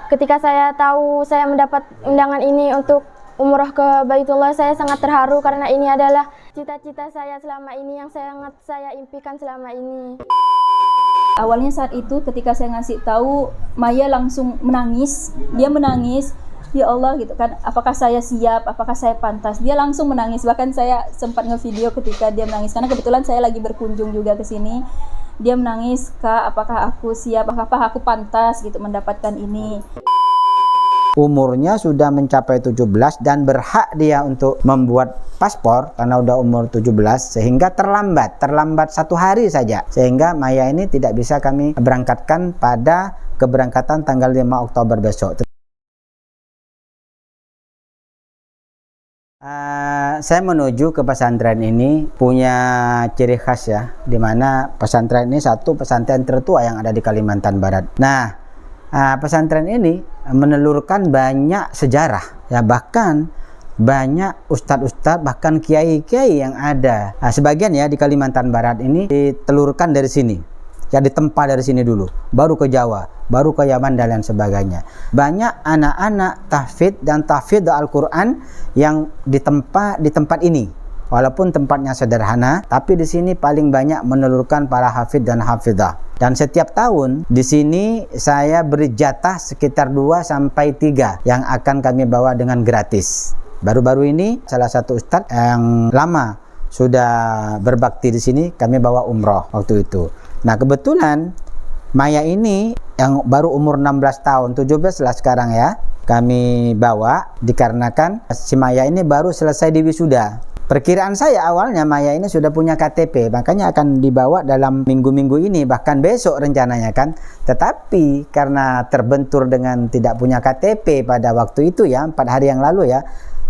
Ketika saya tahu saya mendapat undangan ini untuk umroh ke Baitullah, saya sangat terharu karena ini adalah cita-cita saya selama ini yang sangat saya impikan selama ini. Awalnya saat itu ketika saya ngasih tahu, Maya langsung menangis. Dia menangis, ya Allah gitu kan, apakah saya siap, apakah saya pantas. Dia langsung menangis, bahkan saya sempat ngevideo ketika dia menangis karena kebetulan saya lagi berkunjung juga ke sini. Dia menangis, Kak, apakah aku siap, apakah aku pantas gitu mendapatkan ini. Umurnya sudah mencapai 17 dan berhak dia untuk membuat paspor karena udah umur 17, sehingga terlambat 1 hari saja, sehingga Maya ini tidak bisa kami berangkatkan pada keberangkatan tanggal 5 Oktober besok. Saya menuju ke pesantren ini punya ciri khas ya, dimana pesantren ini satu pesantren tertua yang ada di Kalimantan Barat. Nah, pesantren ini menelurkan banyak sejarah ya, bahkan banyak ustadz-ustadz, bahkan kiai-kiai yang ada. Sebagian ya di Kalimantan Barat ini ditelurkan dari sini ya, ditempa dari sini dulu, baru ke Jawa, baru ke Yaman dan lain sebagainya. Banyak anak-anak tahfidz dan tahfidz Al-Quran yang ditempa di tempat ini. Walaupun tempatnya sederhana, tapi di sini paling banyak menelurkan para hafidz dan hafidhah. Dan setiap tahun di sini saya beri jatah sekitar 2 sampai 3 yang akan kami bawa dengan gratis. Baru-baru ini salah satu ustadz yang lama sudah berbakti di sini kami bawa umroh waktu itu. Nah, kebetulan Maya ini yang baru umur 16 tahun, 17 lah sekarang ya, kami bawa dikarenakan si Maya ini baru selesai di wisuda. Perkiraan saya awalnya Maya ini sudah punya KTP, makanya akan dibawa dalam minggu-minggu ini, bahkan besok rencananya kan. Tetapi karena terbentur dengan tidak punya KTP pada waktu itu ya, 4 hari yang lalu ya,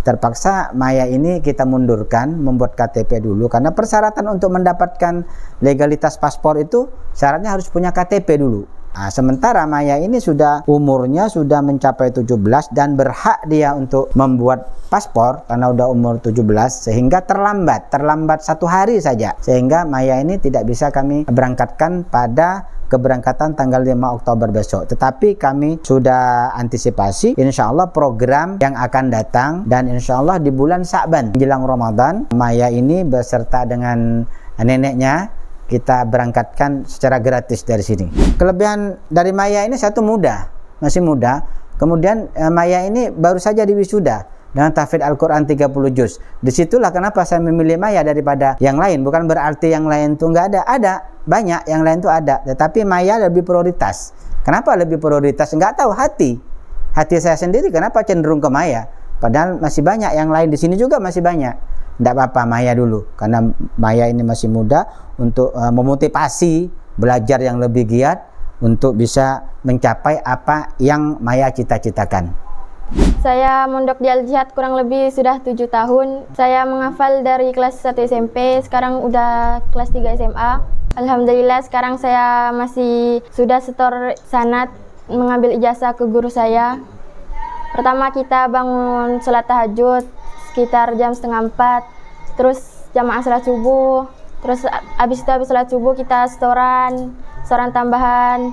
terpaksa Maya ini kita mundurkan, membuat KTP dulu, karena persyaratan untuk mendapatkan legalitas paspor itu syaratnya harus punya KTP dulu. Nah, sementara Maya ini sudah umurnya sudah mencapai 17 dan berhak dia untuk membuat paspor karena udah umur 17, sehingga terlambat 1 hari saja, sehingga Maya ini tidak bisa kami berangkatkan pada keberangkatan tanggal 5 Oktober besok. Tetapi kami sudah antisipasi insya Allah program yang akan datang, dan insya Allah di bulan Sya'ban menjelang Ramadan Maya ini beserta dengan neneknya kita berangkatkan secara gratis dari sini. Kelebihan dari Maya ini satu, muda, masih muda. Kemudian Maya ini baru saja diwisuda dengan tahfidz Al-Quran 30 juz. Disitulah kenapa saya memilih Maya daripada yang lain. Bukan berarti yang lain tuh nggak ada banyak, yang lain tuh ada, tetapi Maya lebih prioritas. Kenapa lebih prioritas? Nggak tahu, hati saya sendiri kenapa cenderung ke Maya, padahal masih banyak yang lain. Di sini juga masih banyak. Tidak apa-apa Maya dulu, karena Maya ini masih muda, untuk memotivasi belajar yang lebih giat untuk bisa mencapai apa yang Maya cita-citakan. Saya mondok di Al-Jihad kurang lebih sudah 7 tahun. Saya menghafal dari kelas 1 SMP, sekarang udah kelas 3 SMA. Alhamdulillah sekarang saya masih sudah setor sanad, mengambil ijazah ke guru saya. Pertama kita bangun sholat tahajud sekitar jam 3:30, terus jamaah sholat subuh, terus habis sholat subuh kita setoran tambahan,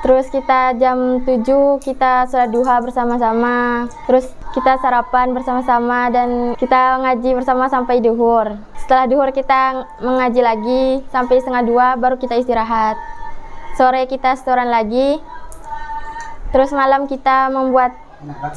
terus kita jam 7 kita sholat duha bersama-sama, terus kita sarapan bersama-sama, dan kita ngaji bersama sampai duhur. Setelah duhur kita mengaji lagi sampai 1:30 baru kita istirahat. Sore kita setoran lagi, terus malam kita membuat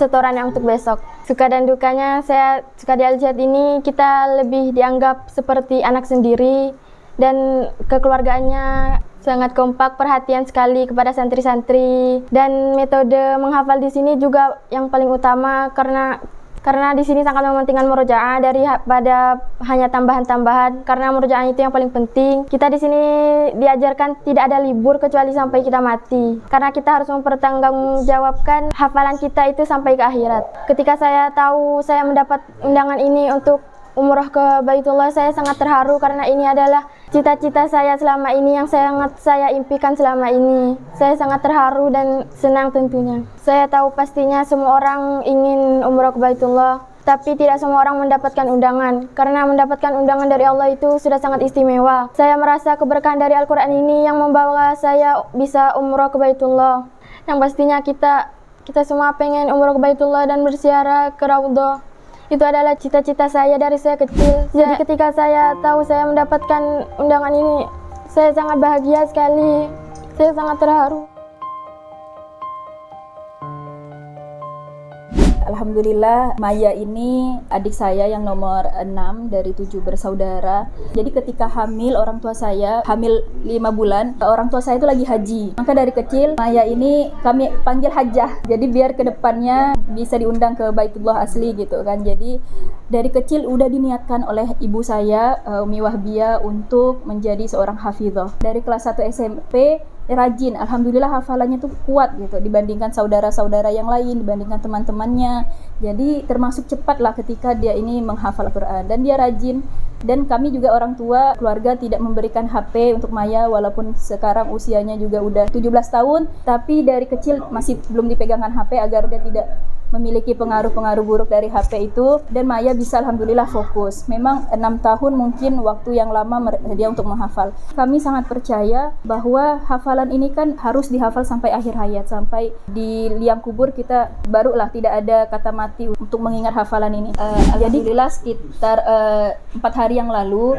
setoran yang untuk besok. Suka dan dukanya saya suka di Al-Jihad ini, kita lebih dianggap seperti anak sendiri, dan kekeluargaannya sangat kompak, perhatian sekali kepada santri-santri, dan metode menghafal di sini juga yang paling utama, karena di sini sangat mementingkan murojaah daripada hanya tambahan-tambahan, karena murojaah itu yang paling penting. Kita di sini diajarkan tidak ada libur kecuali sampai kita mati, karena kita harus mempertanggungjawabkan hafalan kita itu sampai ke akhirat. Ketika saya tahu saya mendapat undangan ini untuk umroh ke Baitullah, saya sangat terharu karena ini adalah cita-cita saya selama ini yang sangat saya impikan selama ini. Saya sangat terharu dan senang tentunya. Saya tahu pastinya semua orang ingin umroh ke Baitullah, tapi tidak semua orang mendapatkan undangan. Karena mendapatkan undangan dari Allah itu sudah sangat istimewa. Saya merasa keberkahan dari Al-Quran ini yang membawa saya bisa umroh ke Baitullah. Yang pastinya kita Kita semua pengen umroh ke Baitullah dan berziarah ke Raudhah. Itu adalah cita-cita saya dari saya kecil. Jadi ketika saya tahu saya mendapatkan undangan ini, saya sangat bahagia sekali. Saya sangat terharu. Alhamdulillah, Maya ini adik saya yang nomor 6 dari 7 bersaudara. Jadi ketika hamil, orang tua saya hamil 5 bulan, orang tua saya itu lagi haji. Maka dari kecil, Maya ini kami panggil Hajjah. Jadi biar kedepannya bisa diundang ke Baitullah asli gitu kan. Jadi dari kecil udah diniatkan oleh ibu saya, Umi Wahbia, untuk menjadi seorang hafizah. Dari kelas 1 SMP, rajin, alhamdulillah hafalannya tuh kuat gitu dibandingkan saudara-saudara yang lain, dibandingkan teman-temannya. Jadi termasuk cepat lah ketika dia ini menghafal Quran, dan dia rajin. Dan kami juga orang tua, keluarga tidak memberikan HP untuk Maya, walaupun sekarang usianya juga udah 17 tahun, tapi dari kecil masih belum dipegangkan HP agar dia tidak memiliki pengaruh-pengaruh buruk dari HP itu, dan Maya bisa alhamdulillah fokus. Memang 6 tahun mungkin waktu yang lama dia untuk menghafal. Kami sangat percaya bahwa hafalan ini kan harus dihafal sampai akhir hayat, sampai di liang kubur kita barulah tidak ada kata mati untuk mengingat hafalan ini. Alhamdulillah sekitar 4 hari yang lalu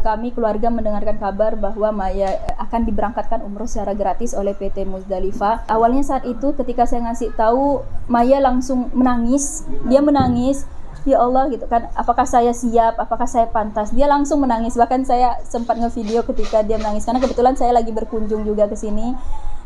kami keluarga mendengarkan kabar bahwa Maya akan diberangkatkan umroh secara gratis oleh PT Muzdalifah. Awalnya saat itu ketika saya ngasih tahu, Maya langsung menangis. Dia menangis, ya Allah gitu kan, apakah saya siap, apakah saya pantas. Dia langsung menangis, bahkan saya sempat ngevideo ketika dia menangis, karena kebetulan saya lagi berkunjung juga ke sini.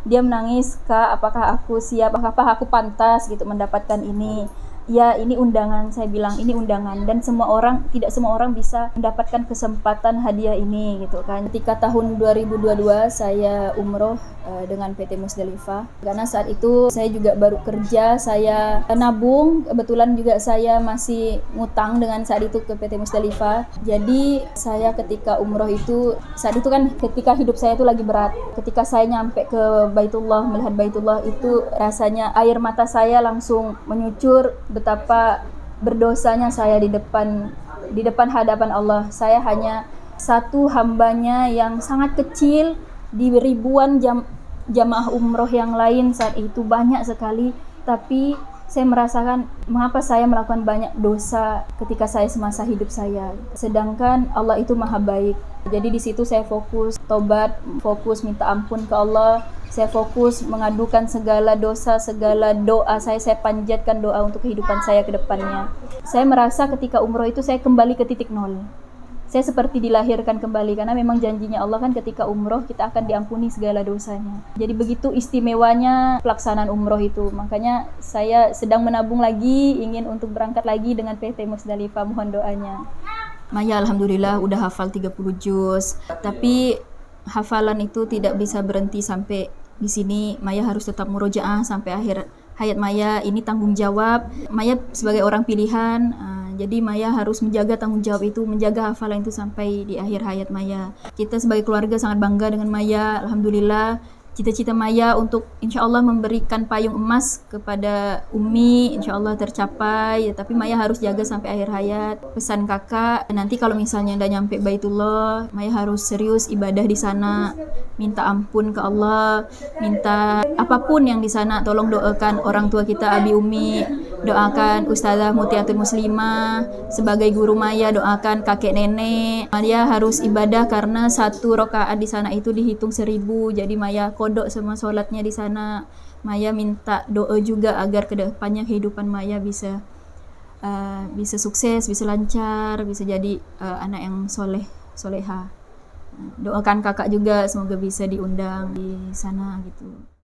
Dia menangis, Kak, apakah aku siap, apakah aku pantas gitu mendapatkan ini. Ya, ini undangan, saya bilang ini undangan, dan tidak semua orang bisa mendapatkan kesempatan hadiah ini gitu kan. Ketika tahun 2022 saya umroh dengan PT Muzdalifah, karena saat itu saya juga baru kerja, saya nabung, kebetulan juga saya masih ngutang dengan saat itu ke PT Muzdalifah. Jadi saya ketika umroh itu, saat itu kan ketika hidup saya itu lagi berat. Ketika saya nyampe ke Baitullah, melihat Baitullah itu rasanya air mata saya langsung menyucur, betapa berdosanya saya di depan hadapan Allah. Saya hanya satu hambanya yang sangat kecil di ribuan jamaah umroh yang lain saat itu, banyak sekali. Tapi saya merasakan mengapa saya melakukan banyak dosa ketika saya semasa hidup saya. Sedangkan Allah itu maha baik. Jadi di situ saya fokus tobat, fokus minta ampun ke Allah. Saya fokus mengadukan segala dosa, segala doa saya panjatkan doa untuk kehidupan saya ke depannya. Saya merasa ketika umroh itu saya kembali ke titik nol. Saya seperti dilahirkan kembali, karena memang janjinya Allah kan ketika umroh kita akan diampuni segala dosanya. Jadi begitu istimewanya pelaksanaan umroh itu. Makanya saya sedang menabung lagi, ingin untuk berangkat lagi dengan PT Muzdalifah, mohon doanya. Maya alhamdulillah udah hafal 30 juz, tapi hafalan itu tidak bisa berhenti sampai di sini. Maya harus tetap murojaah sampai akhir hayat Maya. Ini tanggung jawab Maya sebagai orang pilihan. Jadi Maya harus menjaga tanggung jawab itu, menjaga hafalan itu sampai di akhir hayat Maya. Kita sebagai keluarga sangat bangga dengan Maya. Alhamdulillah, cita-cita Maya untuk insya Allah memberikan payung emas kepada Umi insya Allah tercapai. Tapi Maya harus jaga sampai akhir hayat. Pesan kakak, nanti kalau misalnya udah nyampe Baitullah, Maya harus serius ibadah di sana, minta ampun ke Allah, minta apapun yang di sana. Tolong doakan orang tua kita, Abi Umi, doakan Ustazah Mutiatul Muslimah sebagai guru Maya, doakan kakek nenek. Maya harus ibadah karena 1 rakaat di sana itu dihitung 1000. Jadi Maya kodok sama sholatnya di sana. Maya minta doa juga agar kedepannya kehidupan Maya bisa sukses, bisa lancar, bisa jadi anak yang soleha. Doakan kakak juga semoga bisa diundang di sana gitu.